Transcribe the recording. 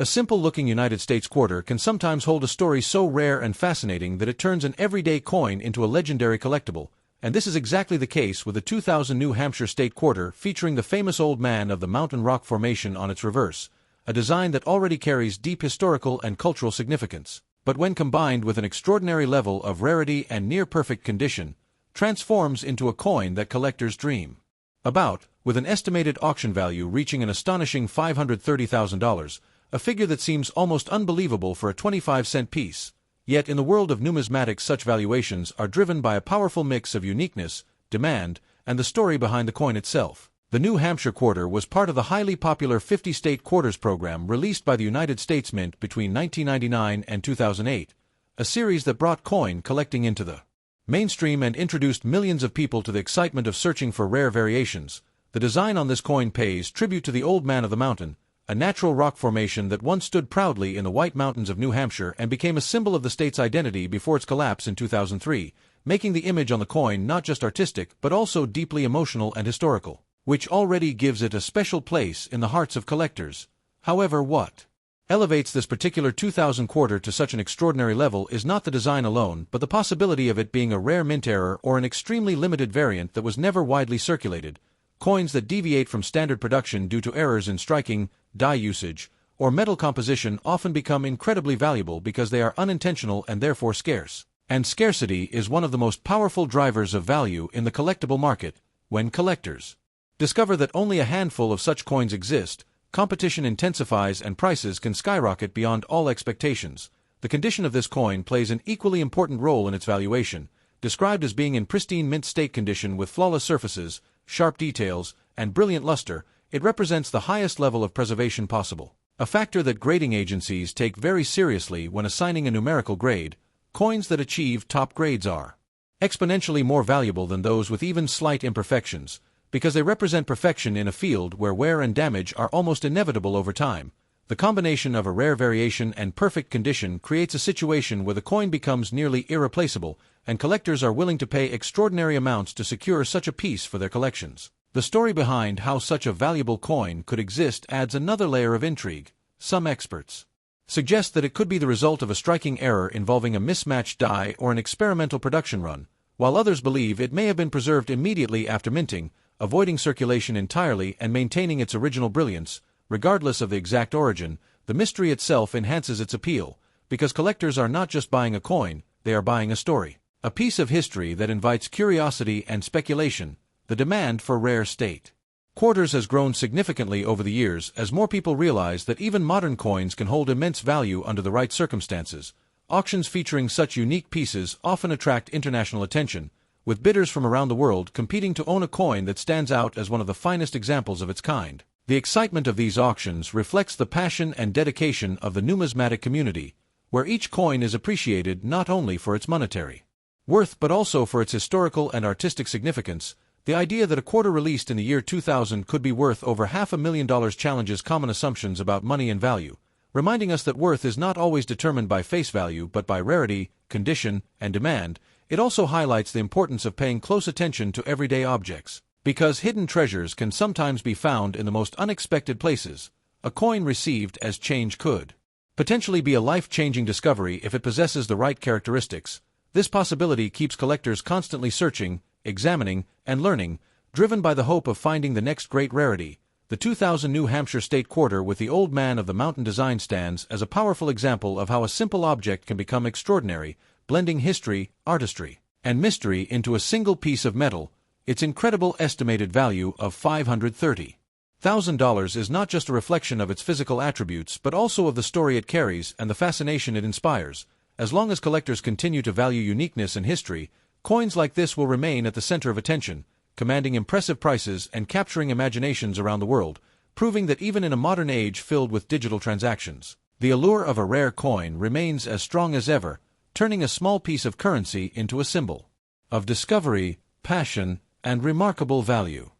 A simple-looking United States quarter can sometimes hold a story so rare and fascinating that it turns an everyday coin into a legendary collectible, and this is exactly the case with the 2000 New Hampshire State Quarter featuring the famous Old Man of the Mountain Rock Formation on its reverse, a design that already carries deep historical and cultural significance, but when combined with an extraordinary level of rarity and near-perfect condition, transforms into a coin that collectors dream about, with an estimated auction value reaching an astonishing $530,000, a figure that seems almost unbelievable for a 25-cent piece. Yet in the world of numismatics such valuations are driven by a powerful mix of uniqueness, demand, and the story behind the coin itself. The New Hampshire Quarter was part of the highly popular 50-state quarters program released by the United States Mint between 1999 and 2008, a series that brought coin collecting into the mainstream and introduced millions of people to the excitement of searching for rare variations. The design on this coin pays tribute to the Old Man of the Mountain, a natural rock formation that once stood proudly in the White Mountains of New Hampshire and became a symbol of the state's identity before its collapse in 2003, making the image on the coin not just artistic but also deeply emotional and historical, which already gives it a special place in the hearts of collectors. However, what elevates this particular 2000 quarter to such an extraordinary level is not the design alone, but the possibility of it being a rare mint error or an extremely limited variant that was never widely circulated. Coins that deviate from standard production due to errors in striking, die usage, or metal composition often become incredibly valuable because they are unintentional and therefore scarce. And scarcity is one of the most powerful drivers of value in the collectible market. When collectors discover that only a handful of such coins exist, competition intensifies and prices can skyrocket beyond all expectations. The condition of this coin plays an equally important role in its valuation. Described as being in pristine mint state condition with flawless surfaces, sharp details, and brilliant luster, it represents the highest level of preservation possible. A factor that grading agencies take very seriously when assigning a numerical grade. Coins that achieve top grades are exponentially more valuable than those with even slight imperfections, because they represent perfection in a field where wear and damage are almost inevitable over time. The combination of a rare variation and perfect condition creates a situation where the coin becomes nearly irreplaceable, and collectors are willing to pay extraordinary amounts to secure such a piece for their collections. The story behind how such a valuable coin could exist adds another layer of intrigue. Some experts suggest that it could be the result of a striking error involving a mismatched die or an experimental production run, while others believe it may have been preserved immediately after minting, avoiding circulation entirely and maintaining its original brilliance. Regardless of the exact origin, the mystery itself enhances its appeal, because collectors are not just buying a coin, they are buying a story. A piece of history that invites curiosity and speculation. The demand for rare state quarters has grown significantly over the years as more people realize that even modern coins can hold immense value under the right circumstances. Auctions featuring such unique pieces often attract international attention, with bidders from around the world competing to own a coin that stands out as one of the finest examples of its kind. The excitement of these auctions reflects the passion and dedication of the numismatic community, where each coin is appreciated not only for its monetary worth but also for its historical and artistic significance. The idea that a quarter released in the year 2000 could be worth over $500,000 challenges common assumptions about money and value, reminding us that worth is not always determined by face value but by rarity, condition, and demand. It also highlights the importance of paying close attention to everyday objects, because hidden treasures can sometimes be found in the most unexpected places. A coin received as change could potentially be a life-changing discovery if it possesses the right characteristics. This possibility keeps collectors constantly searching, examining, and learning, driven by the hope of finding the next great rarity. The 2000 New Hampshire State Quarter with the Old Man of the Mountain design stands as a powerful example of how a simple object can become extraordinary, blending history, artistry, and mystery into a single piece of metal. Its incredible estimated value of $530,000 is not just a reflection of its physical attributes but also of the story it carries and the fascination it inspires. As long as collectors continue to value uniqueness and history, coins like this will remain at the center of attention, commanding impressive prices and capturing imaginations around the world, proving that even in a modern age filled with digital transactions, the allure of a rare coin remains as strong as ever, turning a small piece of currency into a symbol of discovery, passion, and remarkable value.